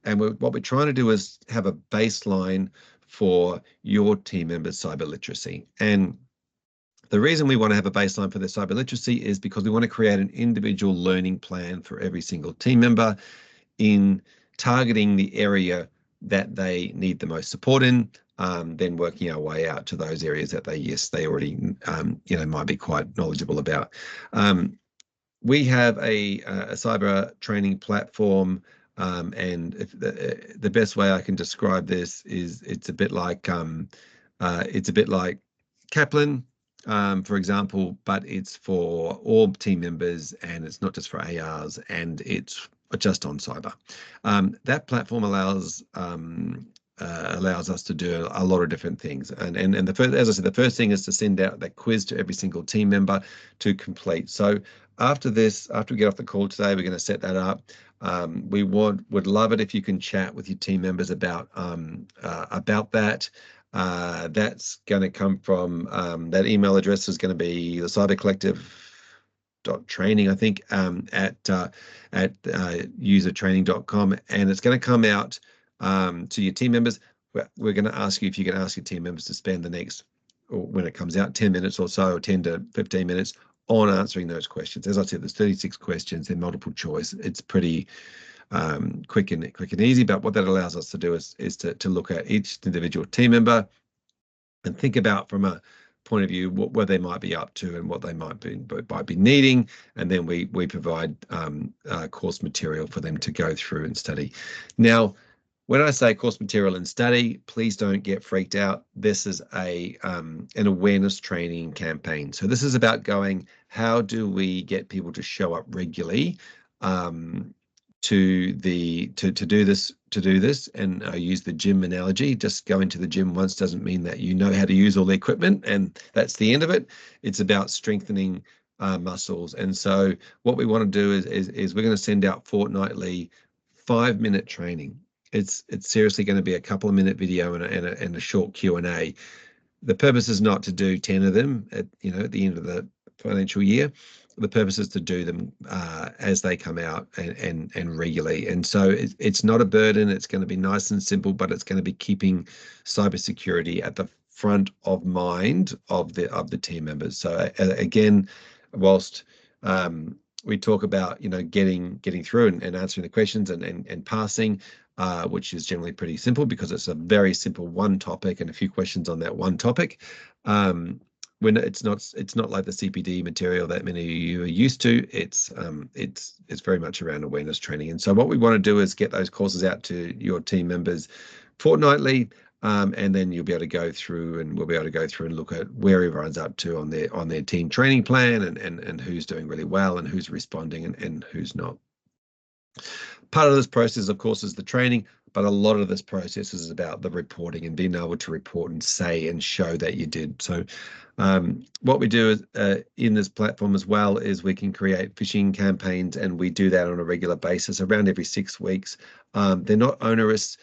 And what we're trying to do is have a baseline for your team members' cyber literacy. And the reason we want to have a baseline for their cyber literacy is because we want to create an individual learning plan for every single team member in targeting the area that they need the most support in, then working our way out to those areas that they already might be quite knowledgeable about. We have a cyber training platform. And if the best way I can describe this is it's a bit like Kaplan, for example, but it's for all team members and it's not just for ARs, and it's just on cyber. That platform allows us to do a lot of different things. And the first, as I said, the first thing is to send out that quiz to every single team member to complete. So after we get off the call today, we're going to set that up. We would love it if you can chat with your team members about that. That's going to come from that email address is going to be the cybercollective.training, I think, at usertraining.com, and it's going to come out to your team members. We're going to ask you if you can ask your team members to spend the next, or when it comes out, 10 minutes or so, or 10 to 15 minutes on answering those questions. As I said, there's 36 questions, they're multiple choice. It's pretty quick and easy, but what that allows us to do is to look at each individual team member and think about from a point of view where they might be up to and what they might be needing, and then we provide course material for them to go through and study. Now, when I say course material and study, please don't get freaked out. This is an awareness training campaign. So this is about how do we get people to show up regularly to do this? And I use the gym analogy. Just going to the gym once doesn't mean that you know how to use all the equipment and that's the end of it. It's about strengthening muscles. And so what we want to do is we're going to send out fortnightly 5-minute training. It's seriously going to be a couple of minute video and a short Q&A. The purpose is not to do 10 of them at the end of the financial year. The purpose is to do them as they come out and regularly. And so it's not a burden. It's going to be nice and simple, but it's going to be keeping cybersecurity at the front of mind of the team members. So again, whilst we talk about getting through and answering the questions and passing, which is generally pretty simple because it's a very simple one topic and a few questions on that one topic. When it's not like the CPD material that many of you are used to. It's very much around awareness training. And so what we want to do is get those courses out to your team members fortnightly, and then you'll be able to go through, and we'll be able to go through and look at where everyone's up to on their team training plan, and who's doing really well and who's responding and who's not. Part of this process, of course, is the training, but a lot of this process is about the reporting and being able to report and say and show that you did. So what we do in this platform as well is we can create phishing campaigns, and we do that on a regular basis around every 6 weeks. They're not onerous.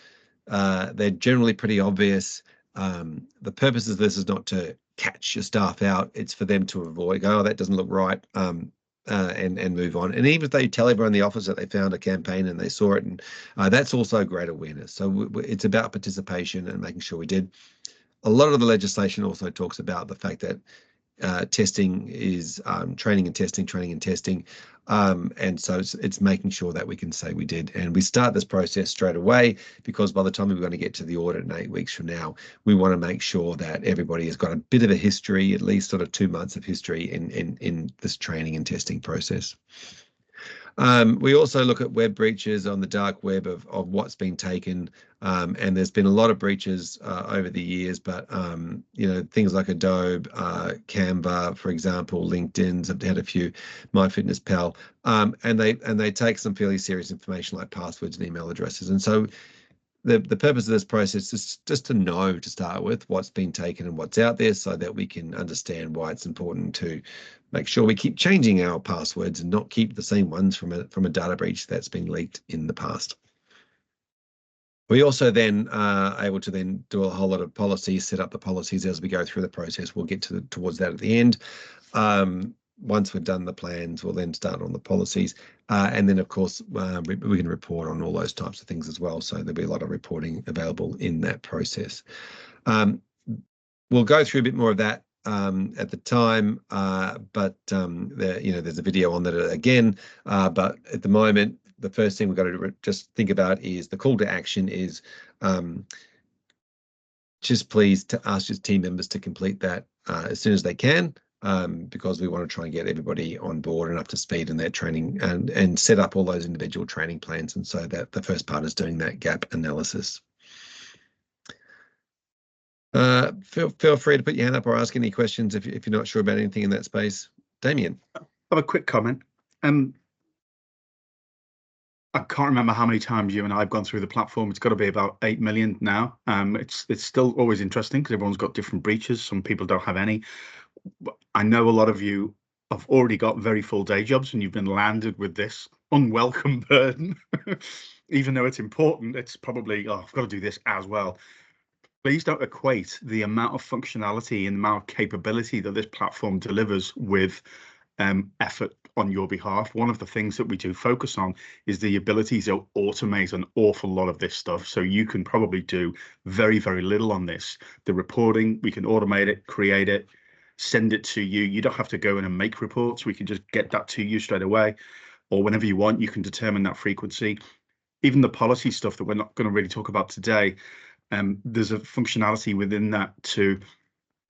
They're generally pretty obvious. The purpose of this is not to catch your staff out. It's for them to avoid, oh, that doesn't look right. And move on. And even if they tell everyone in the office that they found a campaign and they saw it, and that's also great awareness. So it's about participation and making sure we did. A lot of the legislation also talks about the fact that testing is training and testing. And so it's making sure that we can say we did. And we start this process straight away, because by the time we're going to get to the audit in 8 weeks from now, we want to make sure that everybody has got a bit of a history, at least sort of 2 months of history in this training and testing process. We also look at web breaches on the dark web of what's been taken, and there's been a lot of breaches over the years, but things like Adobe, Canva, for example, LinkedIn's have had a few, MyFitnessPal, and they take some fairly serious information like passwords and email addresses. And so the purpose of this process is just to know, to start with, what's been taken and what's out there, so that we can understand why it's important to make sure we keep changing our passwords and not keep the same ones from a data breach that's been leaked in the past. We also then are able to then do a whole lot of policies, set up the policies as we go through the process. We'll get towards that at the end. Once we've done the plans, we'll then start on the policies. And then, of course, we can report on all those types of things as well. So there'll be a lot of reporting available in that process. We'll go through a bit more of that at the time, but there's a video on that again. But at the moment, the first thing we've got to just think about is the call to action is just please to ask your team members to complete that as soon as they can, because we want to try and get everybody on board and up to speed in their training and set up all those individual training plans. And so that the first part is doing that gap analysis. Feel free to put your hand up or ask any questions if you're not sure about anything in that space. Damien. I have a quick comment. I can't remember how many times you and I have gone through the platform. It's got to be about 8 million now. It's still always interesting because everyone's got different breaches. Some people don't have any. I know a lot of you have already got very full day jobs and you've been landed with this unwelcome burden. Even though it's important, it's probably, oh, I've got to do this as well. Please don't equate the amount of functionality and the amount of capability that this platform delivers with effort on your behalf. One of the things that we do focus on is the ability to automate an awful lot of this stuff. So you can probably do very, very little on this. The reporting, we can automate it, create it, send it to you. You don't have to go in and make reports. We can just get that to you straight away, or whenever you want. You can determine that frequency. Even the policy stuff that we're not going to really talk about today, there's a functionality within that to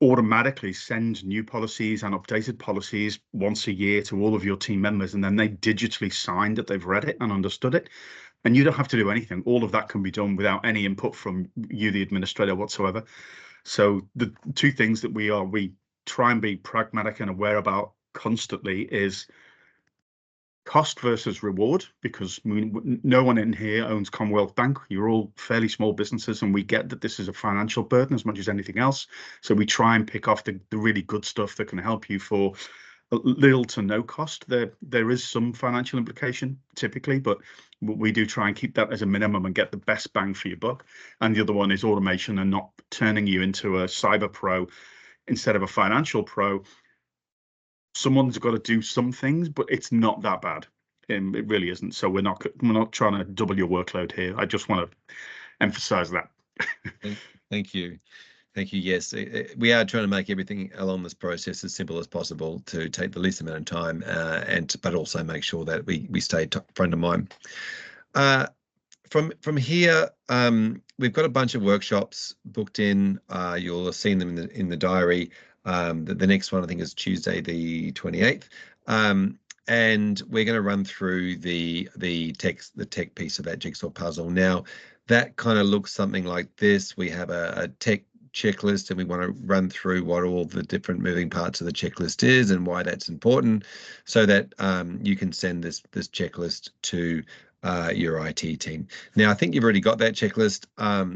automatically send new policies and updated policies once a year to all of your team members, and then they digitally sign that they've read it and understood it, and you don't have to do anything. All of that can be done without any input from you, the administrator, whatsoever. So the two things that we try and be pragmatic and aware about constantly is cost versus reward, because no one in here owns Commonwealth Bank. You're all fairly small businesses, and we get that this is a financial burden as much as anything else. So we try and pick off the really good stuff that can help you for little to no cost. There is some financial implication typically, but we do try and keep that as a minimum and get the best bang for your buck. And the other one is automation and not turning you into a cyber pro instead of a financial pro. someone's got to do some things, but it's not that bad. It really isn't. So we're not trying to double your workload here. I just want to emphasize that. Thank you. Thank you. Yes, we are trying to make everything along this process as simple as possible to take the least amount of time, but also make sure that we stay front of mind. From here, we've got a bunch of workshops booked in. You'll have seen them in the diary. The next one I think is Tuesday the 28th. And we're going to run through the tech piece of that jigsaw puzzle. Now, that kind of looks something like this. We have a tech checklist, and we want to run through what all the different moving parts of the checklist is and why that's important, so that you can send this checklist to your IT team. Now, I think you've already got that checklist,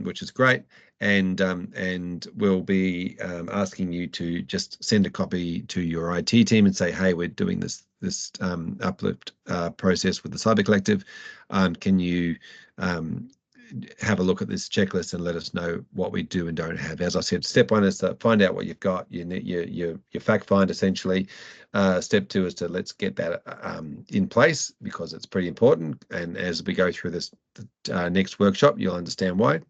which is great, and we'll be asking you to just send a copy to your IT team and say, hey, we're doing this uplift process with the Cyber Collective. Can you have a look at this checklist and let us know what we do and don't have? As I said, step one is to find out what you've got, your fact find essentially. Step two is to let's get that in place, because it's pretty important. And as we go through this next workshop, you'll understand why.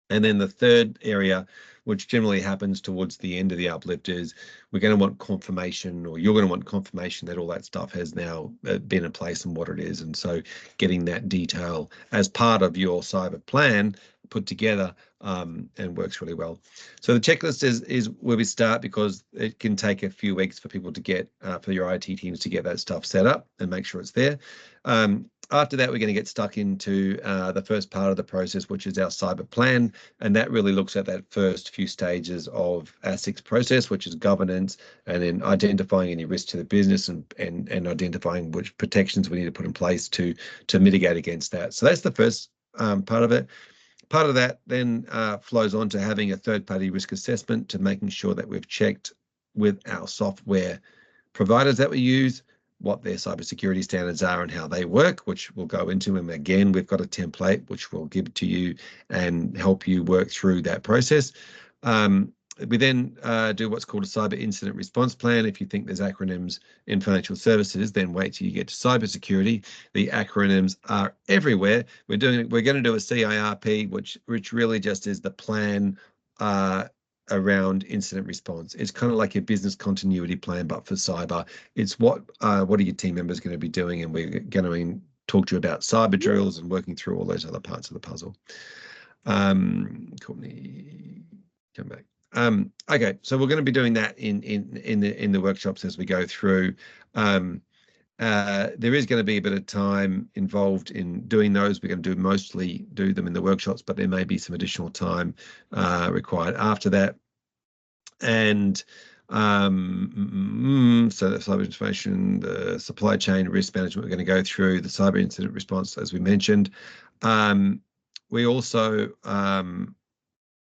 And then the third area, which generally happens towards the end of the uplift, is we're going to want confirmation, or you're going to want confirmation that all that stuff has now been in place and what it is. And so getting that detail as part of your cyber plan put together and works really well. So the checklist is where we start, because it can take a few weeks for people to get, for your IT teams to get that stuff set up and make sure it's there. After that, we're going to get stuck into the first part of the process, which is our cyber plan. And that really looks at that first few stages of our 6 process, which is governance, and then identifying any risk to the business and identifying which protections we need to put in place to mitigate against that. So that's the first part of it. Part of that then flows on to having a third-party risk assessment, to making sure that we've checked with our software providers that we use what their cybersecurity standards are and how they work, which we'll go into. And again, we've got a template which we'll give to you and help you work through that process. We then do what's called a cyber incident response plan. If you think there's acronyms in financial services, then wait till you get to cybersecurity. The acronyms are everywhere. We're going to do a CIRP, which really just is the plan around incident response. It's kind of like your business continuity plan, but for cyber. It's what are your team members going to be doing, and we're going to talk to you about cyber drills and working through all those other parts of the puzzle. Courtney, come back. Okay, so we're going to be doing that in the workshops as we go through. There is going to be a bit of time involved in doing those. We're going to mostly do them in the workshops, but there may be some additional time required after that. And so the cyber information, the supply chain risk management, we're going to go through the cyber incident response, as we mentioned. We also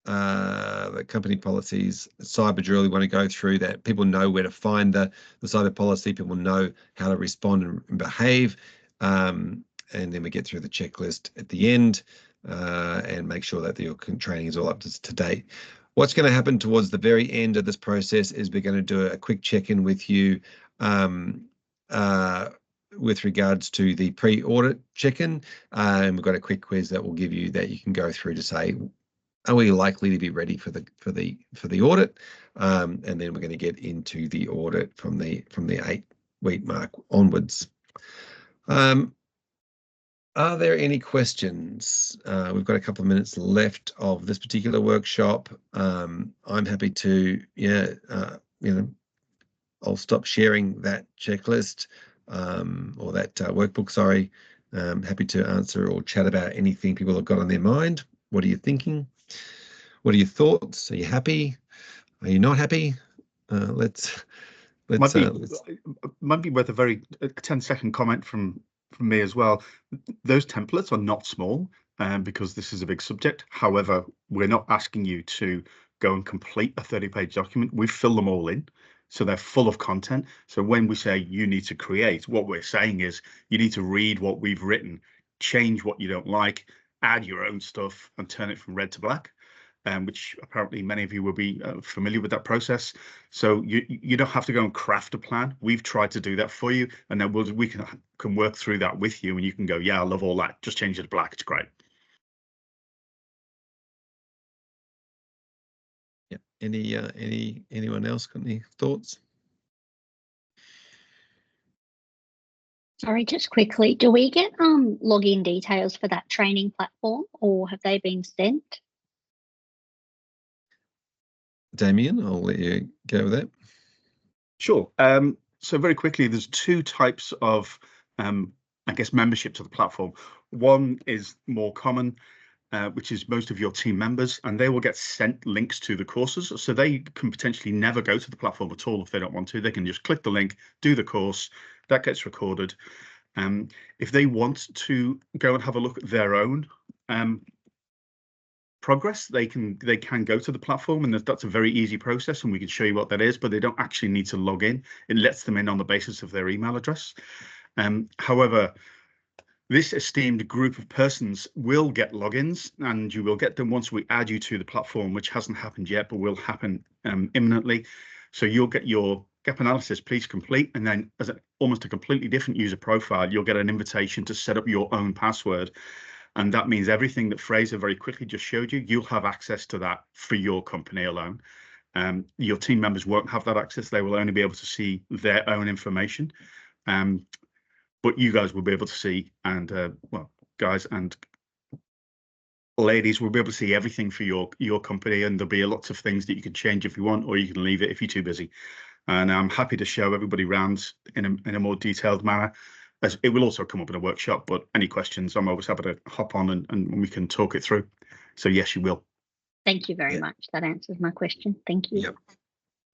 the company policies, cyber drill, we want to go through that. People know where to find the cyber policy. People know how to respond and behave. And then we get through the checklist at the end and make sure that your training is all up to date. What's going to happen towards the very end of this process is we're going to do a quick check-in with you with regards to the pre-audit check-in. And we've got a quick quiz that will give you that you can go through to say, are we likely to be ready for the audit? And then we're going to get into the audit from the 8-week mark onwards. Are there any questions? We've got a couple of minutes left of this particular workshop. I'm happy to, I'll stop sharing that checklist or that workbook, sorry. Happy to answer or chat about anything people have got on their mind. What are you thinking? What are your thoughts? Are you happy? Are you not happy? Might be worth a 10-second comment from me as well. Those templates are not small because this is a big subject. However, we're not asking you to go and complete a 30-page document. We've filled them all in, so they're full of content. So when we say you need to create, what we're saying is you need to read what we've written, change what you don't like, add your own stuff, and turn it from red to black. which apparently many of you will be familiar with that process. So you don't have to go and craft a plan. We've tried to do that for you, and then we can work through that with you, and you can go, yeah, I love all that. Just change it to black. It's great. Yeah. Anyone else got any thoughts? Sorry, just quickly, do we get login details for that training platform, or have they been sent? Damien, I'll let you go with that. Sure. So very quickly, there's two types of, I guess, membership to the platform. One is more common, which is most of your team members, and they will get sent links to the courses. So they can potentially never go to the platform at all if they don't want to. They can just click the link, do the course, that gets recorded. If they want to go and have a look at their own progress, they can go to the platform, and that's a very easy process, and we can show you what that is, but they don't actually need to log in. It lets them in on the basis of their email address. However, this esteemed group of persons will get logins, and you will get them once we add you to the platform, which hasn't happened yet, but will happen imminently. So you'll get your gap analysis piece complete, and then as almost a completely different user profile, you'll get an invitation to set up your own password. And that means everything that Fraser very quickly just showed you, you'll have access to that for your company alone. Your team members won't have that access. They will only be able to see their own information. But you guys will be able to see, and well, guys and ladies will be able to see everything for your company, and there'll be lots of things that you can change if you want, or you can leave it if you're too busy. And I'm happy to show everybody around in a more detailed manner. As it will also come up in a workshop, but any questions, I'm always happy to hop on and we can talk it through. So yes, you will. Thank you very much. That answers my question. Thank you. Yep.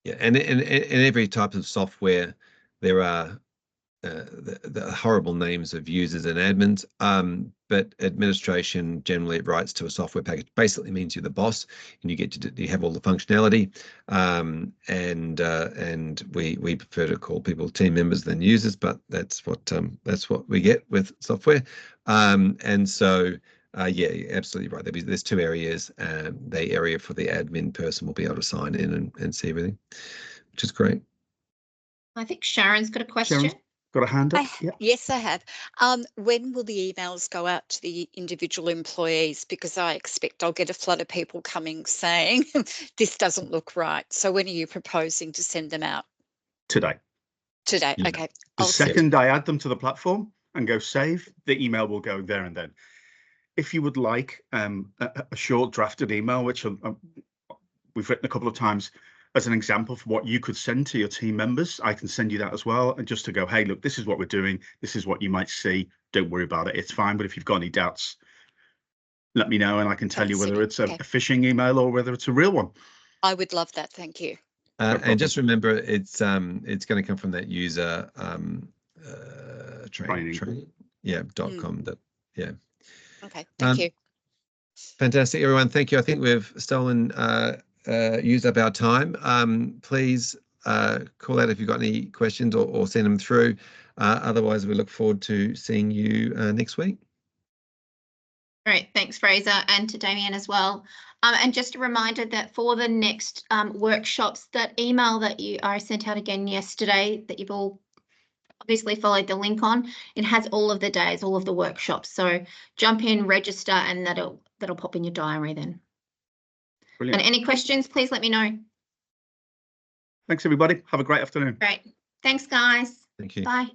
Yeah, and in every type of software, there are the horrible names of users and admins, but administration generally writes to a software package. Basically means you're the boss, and you get to you have all the functionality, and we prefer to call people team members than users, but that's what we get with software, and so. Yeah, absolutely right. There's two areas. The area for the admin person will be able to sign in and see everything, which is great. I think Sharon's got a question. Sharon's got a hand up. Yeah. Yes, I have. When will the emails go out to the individual employees? Because I expect I'll get a flood of people coming saying this doesn't look right. So when are you proposing to send them out? Today. Today. Yeah. Okay. The second I add them to the platform and go save, the email will go there and then. If you would like a short drafted email, which we've written a couple of times as an example for what you could send to your team members, I can send you that as well. And just to go, hey, look, this is what we're doing. This is what you might see. Don't worry about it. It's fine. But if you've got any doubts, let me know and I can tell you whether it's a phishing email or whether it's a real one. I would love that. Thank you. And just remember, it's going to come from that user training. Yeah, .com. Yeah. Okay, thank you. Fantastic, everyone. Thank you. I think we've used up our time. Please call out if you've got any questions or send them through. Otherwise, we look forward to seeing you next week. Great, thanks, Fraser, and to Damien as well. And just a reminder that for the next workshops, that email that I sent out again yesterday that you've all obviously followed the link on, it has all of the days, all of the workshops. So jump in, register, and that'll pop in your diary then. Brilliant. And any questions, please let me know. Thanks, everybody. Have a great afternoon. Great. Thanks, guys. Thank you. Bye.